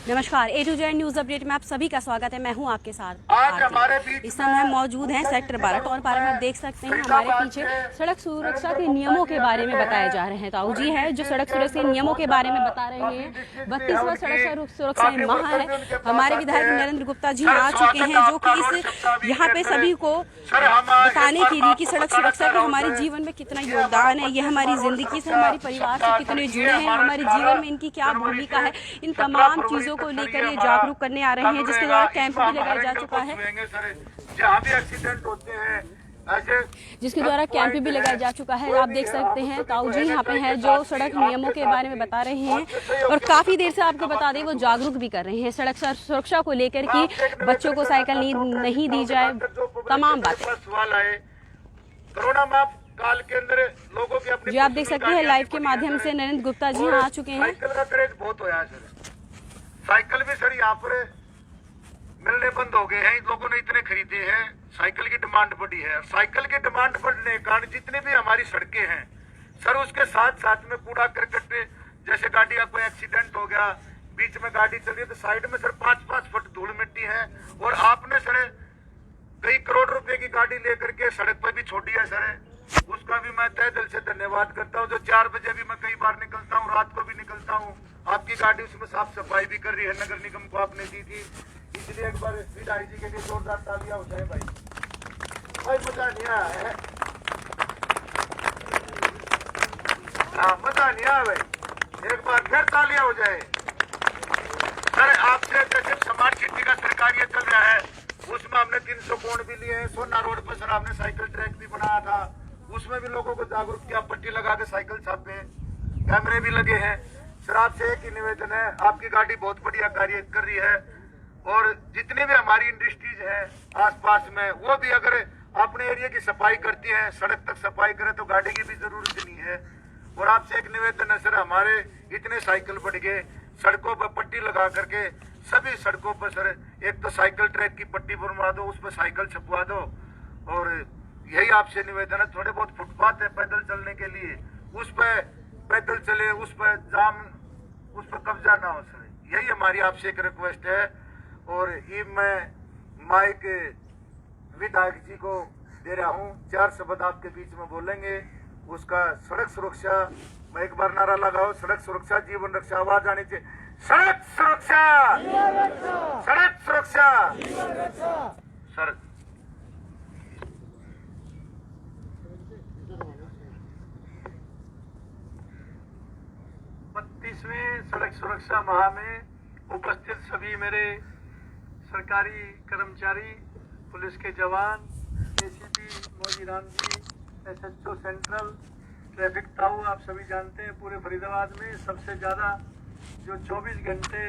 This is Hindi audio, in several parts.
नमस्कार, A to Z news update में आप सभी का स्वागत है। मैं हूं आपके साथ आज हमारे बीच इस समय हम मौजूद हैं सेक्टर 12 टोल पारा में। आप देख सकते हैं हमारे पीछे सड़क सुरक्षा के नियमों के बारे में बताए जा रहे हैं। ताऊ जी है जो सड़क सुरक्षा के नियमों के बारे में बता रहे हैं। 32वां सड़क सुरक्षा माह है। हमारे विधायक नरेंद्र गुप्ता जी आ चुके हैं जो कि इस यहाँ पे सभी को बताने के लिए कि सड़क सुरक्षा का हमारे जीवन में कितना योगदान है, ये हमारी जिंदगी से, हमारे परिवार से कितने जुड़े हैं, हमारे जीवन में इनकी क्या भूमिका है, इन तमाम चीजों को लेकर ये जागरूक करने आ रहे हैं, जिसके द्वारा कैंप भी लगाया जा चुका है। जहाँ भी एक्सीडेंट होते हैं जिसके द्वारा कैंप भी लगाया जा चुका है। आप देख सकते हैं ताऊ जी यहाँ पे है जो सड़क नियमों के बारे में बता रहे हैं और काफी देर से आपको बता दें वो जागरूक भी कर रहे हैं सड़क सुरक्षा को लेकर कि बच्चों को साइकिल नहीं दी जाए, तमाम बातें। कोरोना काल के अंदर लोगों के अपने जी आप देख सकते हैं लाइव के माध्यम से नरेंद्र गुप्ता जी यहाँ आ चुके हैं। साइकिल का क्रेज बहुत होया है सर। साइकिल भी सर यहाँ पर मिलने बंद हो गए हैं। लोगों ने इतने खरीदे हैं, साइकिल की डिमांड बढ़ी है। साइकिल की डिमांड बढ़ने के कारण जितनी भी हमारी सड़कें हैं सर, उसके साथ साथ में कूड़ा करकट, जैसे गाड़ी का कोई एक्सीडेंट हो गया, बीच में गाड़ी चल रही है तो साइड में सर 5-5 फुट धूल मिट्टी है। और आपने सर कई करोड़ रुपए की गाड़ी लेकर के सड़क पर भी छोड़ी है सर, उसका भी मैं तहे दिल से धन्यवाद करता हूँ। जो 4 बजे भी मैं कई बार निकलता हूँ, रात को भी निकलता हूँ, आपकी गाड़ी उसमें साफ सफाई भी कर रही है, नगर निगम को आपने दी थी, इसलिए एक बार विधायक जी के लिए जोरदार तालियां हो जाए भाई। मजा नहीं आया है, मजा नहीं आया भाई, एक बार फिर तालियां हो जाए। सर आपसे जैसे समाज खेती का सरकार ये चल रहा है, उसमें हमने 300 कोण भी लिए हैं। सोना रोड पर सर आपने साइकिल ट्रैक भी बनाया था, उसमें भी लोगों को जागरूक किया, पट्टी लगा के साइकिल छापे, कैमरे भी लगे हैं। सर आपसे एक ही निवेदन है, आपकी गाड़ी बहुत बढ़िया कार्य कर रही है और जितनी भी हमारी इंडस्ट्रीज है आसपास में वो भी अगर अपने एरिया की सफाई करती है, सड़क तक सफाई करे तो गाड़ी की भी जरूरत नहीं है। और आपसे एक निवेदन है सर, हमारे इतने साइकिल बढ़ गए, सड़कों पर पट्टी लगा करके सभी सड़कों पर सर एक तो साइकिल ट्रैक की पट्टी बनवा दो, उस पर साइकिल छपवा दो। और यही आपसे निवेदन है, थोड़े बहुत फुटपाथ है पैदल चलने के लिए, उस पर पैदल चले, उस पर जाम, उस पर कब्जा ना हो सर, यही हमारी आपसे एक रिक्वेस्ट है। और ये मैं माइक विधायक जी को दे रहा हूँ, 4 शब्द आपके बीच में बोलेंगे। उसका सड़क सुरक्षा, मैं एक बार नारा लगाओ, सड़क सुरक्षा जीवन रक्षा, आवाज आनी चाहिए, सड़क सुरक्षा, सड़क सुरक्षा सर। 32वें सड़क सुरक्षा माह में उपस्थित सभी मेरे सरकारी कर्मचारी, पुलिस के जवान, एसीपी मोजीराम जी, SHO सेंट्रल, ट्रैफिक ताऊ, आप सभी जानते हैं पूरे फरीदाबाद में सबसे ज़्यादा जो 24 घंटे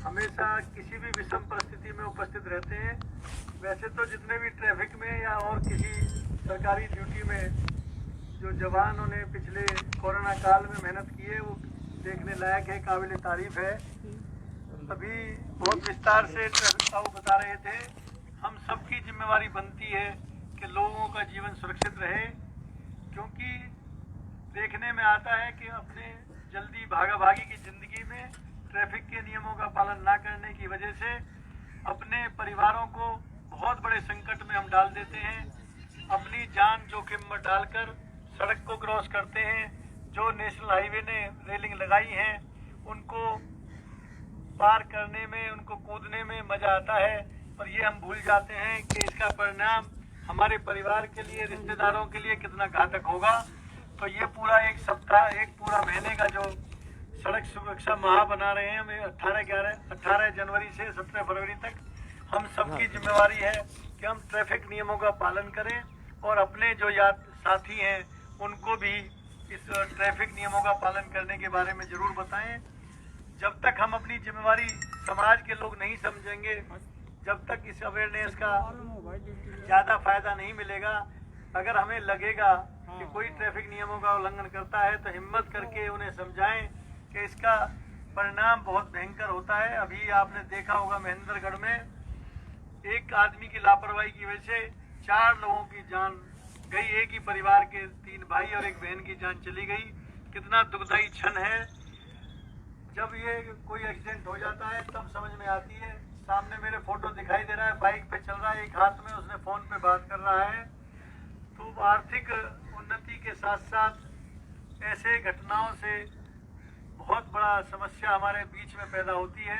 हमेशा किसी भी विषम परिस्थिति में उपस्थित रहते हैं। वैसे तो जितने भी ट्रैफिक में या और किसी सरकारी ड्यूटी में जो जवानों ने पिछले कोरोना काल में मेहनत की है वो देखने लायक है, काबिल तारीफ है। अभी बहुत विस्तार से ट्रैफिक ताऊ बता रहे थे, हम सबकी जिम्मेवारी बनती है कि लोगों का जीवन सुरक्षित रहे, क्योंकि देखने में आता है कि अपने जल्दी भागा-भागी की जिंदगी में ट्रैफिक के नियमों का पालन ना करने की वजह से अपने परिवारों को बहुत बड़े संकट में हम डाल देते हैं, अपनी जान जोखिम में डालकर सड़क को क्रॉस करते हैं। जो नेशनल हाईवे ने रेलिंग लगाई है उनको पार करने में, उनको कूदने में मजा आता है, पर ये हम भूल जाते हैं कि इसका परिणाम हमारे परिवार के लिए, रिश्तेदारों के लिए कितना घातक होगा। तो ये पूरा एक सप्ताह, एक पूरा महीने का जो सड़क सुरक्षा माह बना रहे हैं, हमें 18 जनवरी से 17 फरवरी तक हम सबकी जिम्मेवारी है कि हम ट्रैफिक नियमों का पालन करें और अपने जो साथी हैं उनको भी इस ट्रैफिक नियमों का पालन करने के बारे में जरूर बताएं। जब तक हम अपनी जिम्मेवारी समाज के लोग नहीं समझेंगे, जब तक इस अवेयरनेस का ज़्यादा फायदा नहीं मिलेगा। अगर हमें लगेगा कि कोई ट्रैफिक नियमों का उल्लंघन करता है तो हिम्मत करके उन्हें समझाएं कि इसका परिणाम बहुत भयंकर होता है। अभी आपने देखा होगा महेंद्रगढ़ में एक आदमी की लापरवाही की वजह से 4 लोगों की जान गई, एक ही परिवार के 3 भाई और एक बहन की जान चली गई। कितना दुखदायी क्षण है। जब ये कोई एक्सीडेंट हो जाता है तब समझ में आती है। सामने मेरे फोटो दिखाई दे रहा है, बाइक पे चल रहा है, एक हाथ में उसने फोन पे बात कर रहा है। तो आर्थिक उन्नति के साथ साथ ऐसे घटनाओं से बहुत बड़ा समस्या हमारे बीच में पैदा होती है।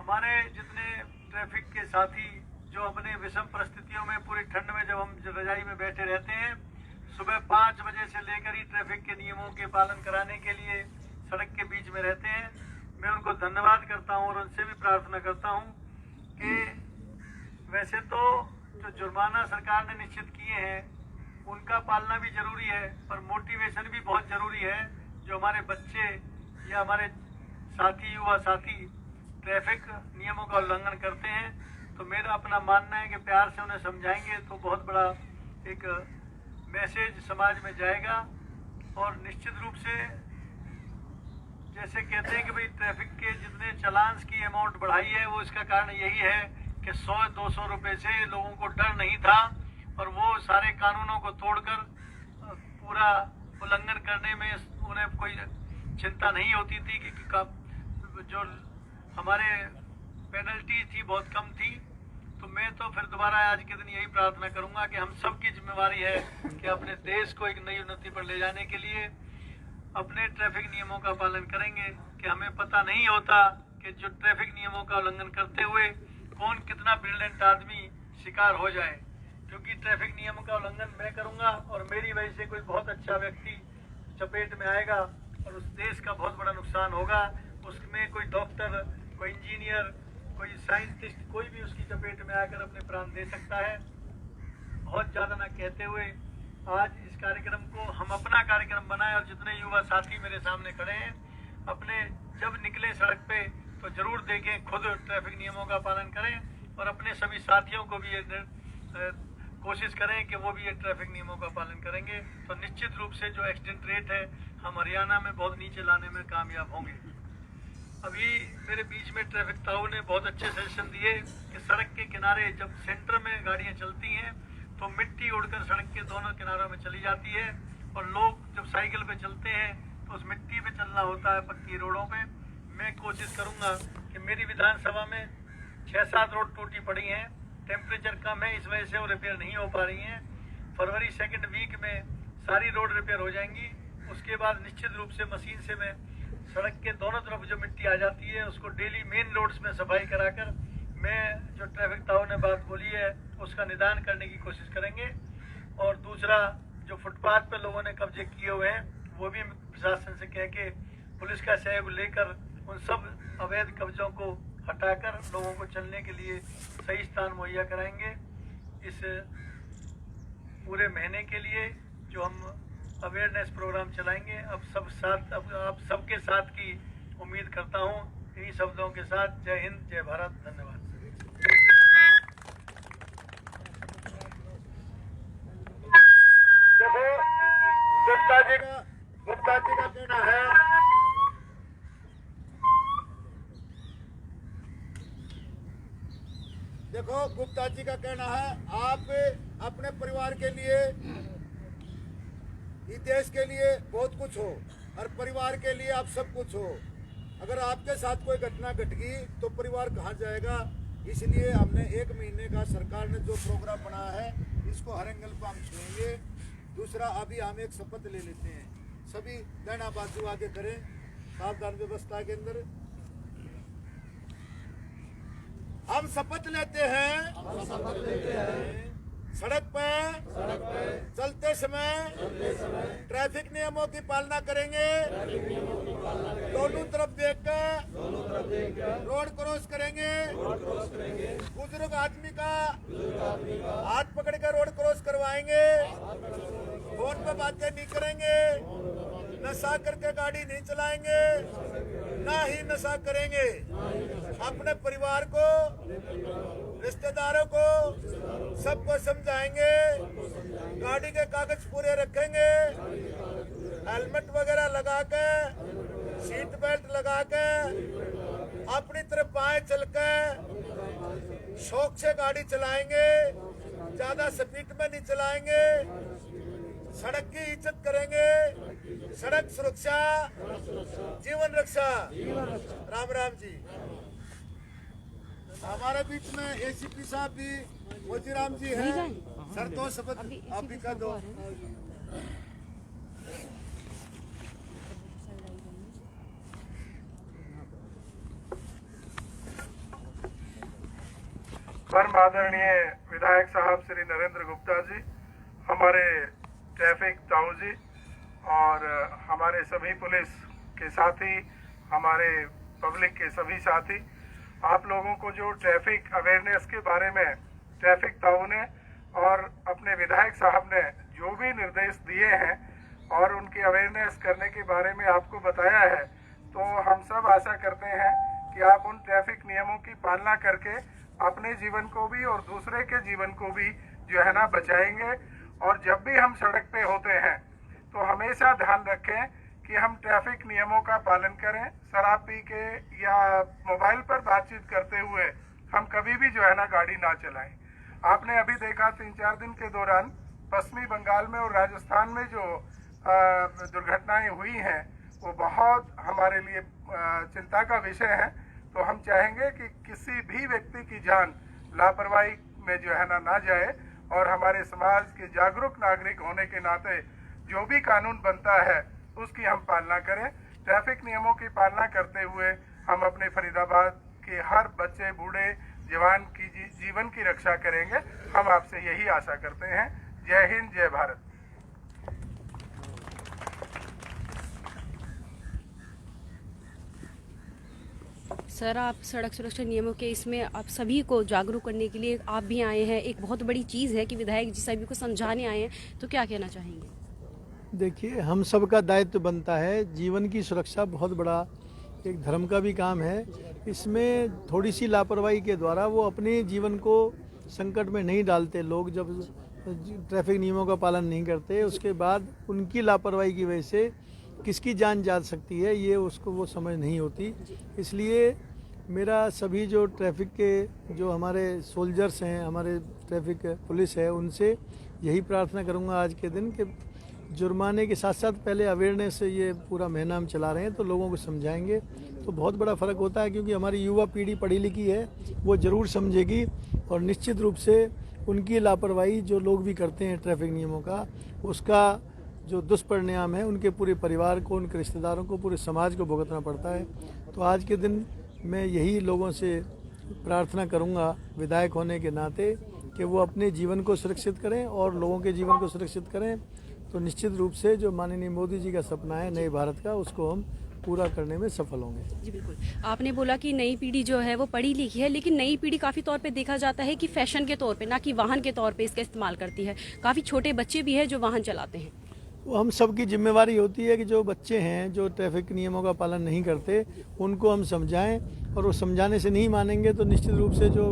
हमारे जितने ट्रैफिक के साथी जो अपने विषम परिस्थितियों में पूरी ठंड में जब हम रजाई में बैठे रहते हैं, सुबह 5 बजे से लेकर ही ट्रैफिक के नियमों के पालन कराने के लिए सड़क के बीच में रहते हैं, मैं उनको धन्यवाद करता हूं और उनसे भी प्रार्थना करता हूं कि वैसे तो जो जुर्माना सरकार ने निश्चित किए हैं उनका पालना भी जरूरी है, पर मोटिवेशन भी बहुत जरूरी है। जो हमारे बच्चे या हमारे साथी युवा साथी ट्रैफिक नियमों का उल्लंघन करते हैं, तो मेरा अपना मानना है कि प्यार से उन्हें समझाएंगे तो बहुत बड़ा एक मैसेज समाज में जाएगा। और निश्चित रूप से जैसे कहते हैं कि भाई ट्रैफिक के जितने चालान्स की अमाउंट बढ़ाई है, वो इसका कारण यही है कि 100-200 रुपए से लोगों को डर नहीं था और वो सारे कानूनों को तोड़कर पूरा उल्लंघन करने में उन्हें कोई चिंता नहीं होती थी कि जो हमारे पेनल्टी थी बहुत कम थी। तो मैं तो फिर दोबारा आज के दिन यही प्रार्थना करूंगा कि हम सबकी जिम्मेवारी है कि अपने देश को एक नई उन्नति पर ले जाने के लिए अपने ट्रैफिक नियमों का पालन करेंगे। कि हमें पता नहीं होता कि जो ट्रैफिक नियमों का उल्लंघन करते हुए कौन कितना ब्रिलियंट आदमी शिकार हो जाए, क्योंकि ट्रैफिक नियमों का उल्लंघन मैं करूंगा और मेरी वजह से कोई बहुत अच्छा व्यक्ति चपेट में आएगा और उस देश का बहुत बड़ा नुकसान होगा। उसमें कोई डॉक्टर, कोई इंजीनियर, कोई साइंटिस्ट, कोई भी उसकी चपेट में आकर अपने प्राण दे सकता है। बहुत ज़्यादा ना कहते हुए आज इस कार्यक्रम को हम अपना कार्यक्रम बनाए और जितने युवा साथी मेरे सामने खड़े हैं अपने जब निकले सड़क पे तो जरूर देखें, खुद ट्रैफिक नियमों का पालन करें और अपने सभी साथियों को भी ये कोशिश करें कि वो भी ये ट्रैफिक नियमों का पालन करेंगे तो निश्चित रूप से जो एक्सीडेंट रेट है हम हरियाणा में बहुत नीचे लाने में कामयाब होंगे। अभी मेरे बीच में ट्रैफिक ताऊ ने बहुत अच्छे सजेशन दिए कि सड़क के किनारे जब सेंटर में गाड़ियां चलती हैं तो मिट्टी उड़कर सड़क के दोनों किनारों में चली जाती है और लोग जब साइकिल पे चलते हैं तो उस मिट्टी पे चलना होता है पक्की रोडों पे। मैं कोशिश करूंगा कि मेरी विधानसभा में 6-7 रोड टूटी पड़ी हैं, टेम्परेचर कम है इस वजह से वो रिपेयर नहीं हो पा रही हैं। फरवरी 2nd वीक में सारी रोड रिपेयर हो जाएंगी। उसके बाद निश्चित रूप से मशीन से मैं सड़क के दोनों तरफ जो मिट्टी आ जाती है उसको डेली मेन रोड्स में सफाई कराकर मैं जो ट्रैफिक ताऊ ने बात बोली है उसका निदान करने की कोशिश करेंगे। और दूसरा जो फुटपाथ पे लोगों ने कब्जे किए हुए हैं वो भी प्रशासन से कह के पुलिस का सहयोग लेकर उन सब अवैध कब्जों को हटाकर लोगों को चलने के लिए सही स्थान मुहैया कराएंगे। इस पूरे महीने के लिए जो हम अवेयरनेस प्रोग्राम चलाएंगे अब आप सबके साथ की उम्मीद करता हूँ। इन्हीं शब्दों के साथ जय हिंद, जय भारत, धन्यवाद। देखो गुप्ता जी का कहना है गुप्ता जी का कहना है आप अपने परिवार के लिए इस देश के लिए बहुत कुछ हो और परिवार के लिए आप सब कुछ हो। अगर आपके साथ कोई घटना घट गई तो परिवार कहाँ जाएगा। इसलिए हमने 1 महीने का सरकार ने जो प्रोग्राम बनाया है इसको हर एंगल पर हम छुएंगे। दूसरा अभी हम एक शपथ ले लेते हैं, सभी गहना बाजू आगे करें सावधान व्यवस्था के अंदर। हम शपथ लेते हैं सड़क पर चलते समय ट्रैफिक नियमों की पालना करेंगे, दोनों तरफ देखकर रोड क्रॉस करेंगे, बुजुर्ग आदमी का हाथ पकड़ कर रोड क्रॉस करवाएंगे, फोन पे बातें नहीं करेंगे, नशा करके गाड़ी नहीं चलाएंगे, ना ही नशा करेंगे। अपने परिवार को, रिश्तेदारों को, सबको समझाएंगे, गाड़ी के कागज पूरे रखेंगे, हेलमेट वगैरह लगा के, सीट बेल्ट लगा के, अपनी तरफ बाएं चल के शौक से गाड़ी चलाएंगे, ज्यादा स्पीड में नहीं चलाएंगे, सड़क की इज्जत करेंगे, सड़क सुरक्षा जीवन रक्षा। राम राम जी। हमारे बीच में एसीपी साहब भी मोतीराम जी हैं। सर दो शब्द आप भी कर दो। परम आदरणीय विधायक साहब श्री नरेंद्र गुप्ता जी, हमारे ट्रैफिक ताऊ जी और हमारे सभी पुलिस के साथी, हमारे पब्लिक के सभी साथी, आप लोगों को जो ट्रैफिक अवेयरनेस के बारे में ट्रैफिक ताऊ ने और अपने विधायक साहब ने जो भी निर्देश दिए हैं और उनकी अवेयरनेस करने के बारे में आपको बताया है, तो हम सब आशा करते हैं कि आप उन ट्रैफिक नियमों की पालना करके अपने जीवन को भी और दूसरे के जीवन को भी जो है ना बचाएंगे। और जब भी हम सड़क पे होते हैं तो हमेशा ध्यान रखें कि हम ट्रैफिक नियमों का पालन करें। शराब पी के या मोबाइल पर बातचीत करते हुए हम कभी भी जो है ना गाड़ी ना चलाएं। आपने अभी देखा 3-4 दिन के दौरान पश्चिमी बंगाल में और राजस्थान में जो दुर्घटनाएं हुई हैं वो बहुत हमारे लिए चिंता का विषय है। तो हम चाहेंगे कि किसी भी व्यक्ति की जान लापरवाही में जो है ना जाए और हमारे समाज के जागरूक नागरिक होने के नाते जो भी कानून बनता है उसकी हम पालना करें। ट्रैफिक नियमों की पालना करते हुए हम अपने फरीदाबाद के हर बच्चे, बूढ़े, जवान की जीवन की रक्षा करेंगे। हम आपसे यही आशा करते हैं। जय हिंद, जय भारत। सर, आप सड़क सुरक्षा नियमों के इसमें आप सभी को जागरूक करने के लिए आप भी आए हैं। एक बहुत बड़ी चीज़ है कि विधायक जी सभी को समझाने आए हैं, तो क्या कहना चाहेंगे? देखिए, हम सब का दायित्व बनता है। जीवन की सुरक्षा बहुत बड़ा एक धर्म का भी काम है। इसमें थोड़ी सी लापरवाही के द्वारा वो अपने जीवन को संकट में नहीं डालते। लोग जब ट्रैफिक नियमों का पालन नहीं करते, उसके बाद उनकी लापरवाही की वजह से किसकी जान जा सकती है, ये उसको वो समझ नहीं होती। इसलिए मेरा सभी जो ट्रैफिक के जो हमारे सोल्जर्स हैं, हमारे ट्रैफिक पुलिस है, उनसे यही प्रार्थना करूंगा आज के दिन कि जुर्माने के साथ साथ पहले अवेयरनेस ये पूरा महीना हम चला रहे हैं तो लोगों को समझाएंगे तो बहुत बड़ा फ़र्क होता है। क्योंकि हमारी युवा पीढ़ी पढ़ी लिखी है, वो ज़रूर समझेगी और निश्चित रूप से उनकी लापरवाही जो लोग भी करते हैं ट्रैफिक नियमों का, उसका जो दुष्परिणाम है उनके पूरे परिवार को, उनके रिश्तेदारों को, पूरे समाज को भुगतना पड़ता है। तो आज के दिन मैं यही लोगों से प्रार्थना करूंगा विधायक होने के नाते कि वो अपने जीवन को सुरक्षित करें और लोगों के जीवन को सुरक्षित करें। तो निश्चित रूप से जो माननीय मोदी जी का सपना है नए भारत का, उसको हम पूरा करने में सफल होंगे। जी बिल्कुल। आपने बोला कि नई पीढ़ी जो है वो पढ़ी लिखी है, लेकिन नई पीढ़ी काफ़ी तौर पे देखा जाता है कि फैशन के तौर पे, ना कि वाहन के तौर पे इसका इस्तेमाल करती है। काफ़ी छोटे बच्चे भी हैं जो वाहन चलाते हैं। वो हम सब की जिम्मेवारी होती है कि जो बच्चे हैं जो ट्रैफिक नियमों का पालन नहीं करते उनको हम समझाएं, और वो समझाने से नहीं मानेंगे तो निश्चित रूप से जो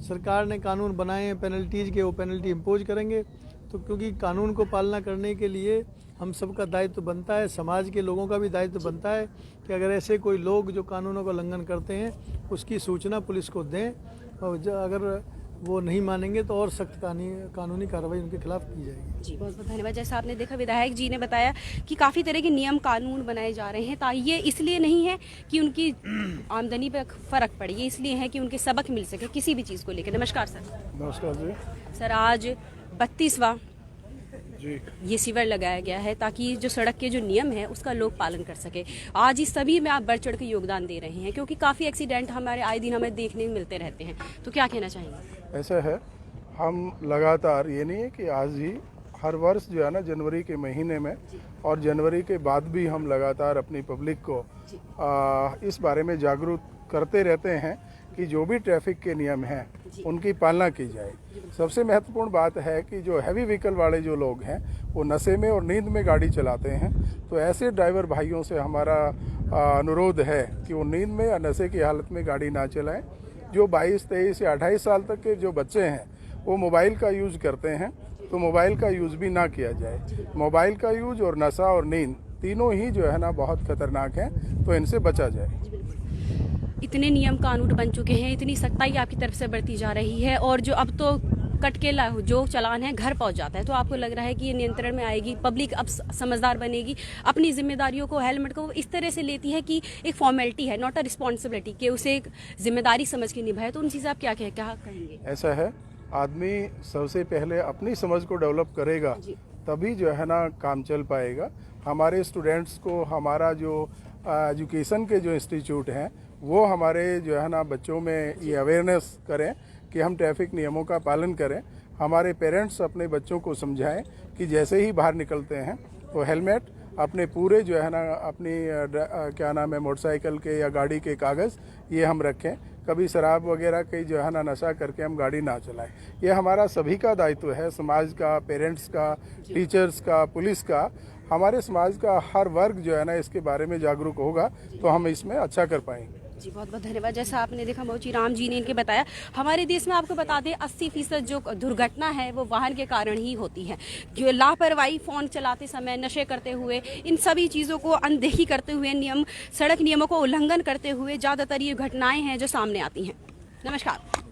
सरकार ने कानून बनाए हैं पेनल्टीज़ के, वो पेनल्टी इम्पोज करेंगे। तो क्योंकि कानून को पालना करने के लिए हम सबका दायित्व बनता है, समाज के लोगों का भी दायित्व बनता है कि अगर ऐसे कोई लोग जो कानूनों का उल्लंघन करते हैं उसकी सूचना पुलिस को दें, और अगर वो नहीं मानेंगे तो और सख्त कानूनी कार्रवाई उनके खिलाफ की जाएगी। जी बहुत बहुत धन्यवाद। जैसा आपने देखा विधायक जी ने बताया कि काफ़ी तरह के नियम कानून बनाए जा रहे हैं। ये इसलिए नहीं है कि उनकी आमदनी पर फ़र्क पड़े, ये इसलिए है कि उनके सबक मिल सके किसी भी चीज़ को लेकर। नमस्कार सर। नमस्कार जी। सर, आज 32वां जी ये शिविर लगाया गया है ताकि जो सड़क के जो नियम है उसका लोग पालन कर सके। आज इस सभी में आप बढ़ चढ़ के योगदान दे रहे हैं, क्योंकि काफ़ी एक्सीडेंट हमारे आए दिन हमें देखने मिलते रहते हैं, तो क्या कहना चाहेंगे? ऐसा है, हम लगातार, ये नहीं है कि आज ही, हर वर्ष जो है ना जनवरी के महीने में और जनवरी के बाद भी हम लगातार अपनी पब्लिक को इस बारे में जागरूक करते रहते हैं कि जो भी ट्रैफिक के नियम हैं उनकी पालना की जाए। सबसे महत्वपूर्ण बात है कि जो हैवी व्हीकल वाले जो लोग हैं वो नशे में और नींद में गाड़ी चलाते हैं, तो ऐसे ड्राइवर भाइयों से हमारा अनुरोध है कि वो नींद में या नशे की हालत में गाड़ी ना चलाएं। जो 22, 23 या 28 साल तक के जो बच्चे हैं वो मोबाइल का यूज़ करते हैं, तो मोबाइल का यूज़ भी ना किया जाए। मोबाइल का यूज और नशा और नींद तीनों ही जो है ना बहुत खतरनाक हैं, तो इनसे बचा जाए। इतने नियम कानून बन चुके हैं, इतनी सख्ताई आपकी तरफ से बढ़ती जा रही है, और जो अब तो कट के जो चालान है घर पहुंच जाता है। तो आपको लग रहा है कि ये नियंत्रण में आएगी, पब्लिक अब समझदार बनेगी, अपनी जिम्मेदारियों को, हेलमेट को इस तरह से लेती है कि एक फॉर्मेलिटी है, नॉट अ रिस्पॉन्सिबिलिटी, कि उसे एक जिम्मेदारी समझ के निभाए। तो उन चीज़ें आप क्या कहेंगे? ऐसा है, आदमी सबसे पहले अपनी समझ को डेवलप करेगा तभी जो है ना काम चल पाएगा। हमारे स्टूडेंट्स को, हमारा जो एजुकेशन के जो इंस्टीट्यूट हैं वो हमारे जो है ना बच्चों में ये अवेयरनेस करें कि हम ट्रैफिक नियमों का पालन करें। हमारे पेरेंट्स अपने बच्चों को समझाएं कि जैसे ही बाहर निकलते हैं तो हेलमेट, अपने पूरे जो है ना अपनी क्या नाम है मोटरसाइकिल के या गाड़ी के कागज़ ये हम रखें। कभी शराब वगैरह की जो है ना नशा करके हम गाड़ी ना चलाएं। ये हमारा सभी का दायित्व है, समाज का, पेरेंट्स का, टीचर्स का, पुलिस का। हमारे समाज का हर वर्ग जो है ना इसके बारे में जागरूक होगा तो हम इसमें अच्छा कर पाएंगे। जी बहुत बहुत धन्यवाद। जैसा आपने देखा मोची राम जी ने इनके बताया, हमारे देश में आपको बता दें 80% जो दुर्घटना है वो वाहन के कारण ही होती है। जो लापरवाही, फ़ोन चलाते समय, नशे करते हुए, इन सभी चीज़ों को अनदेखी करते हुए, सड़क नियमों को उल्लंघन करते हुए ज़्यादातर ये घटनाएं हैं जो सामने आती हैं। नमस्कार।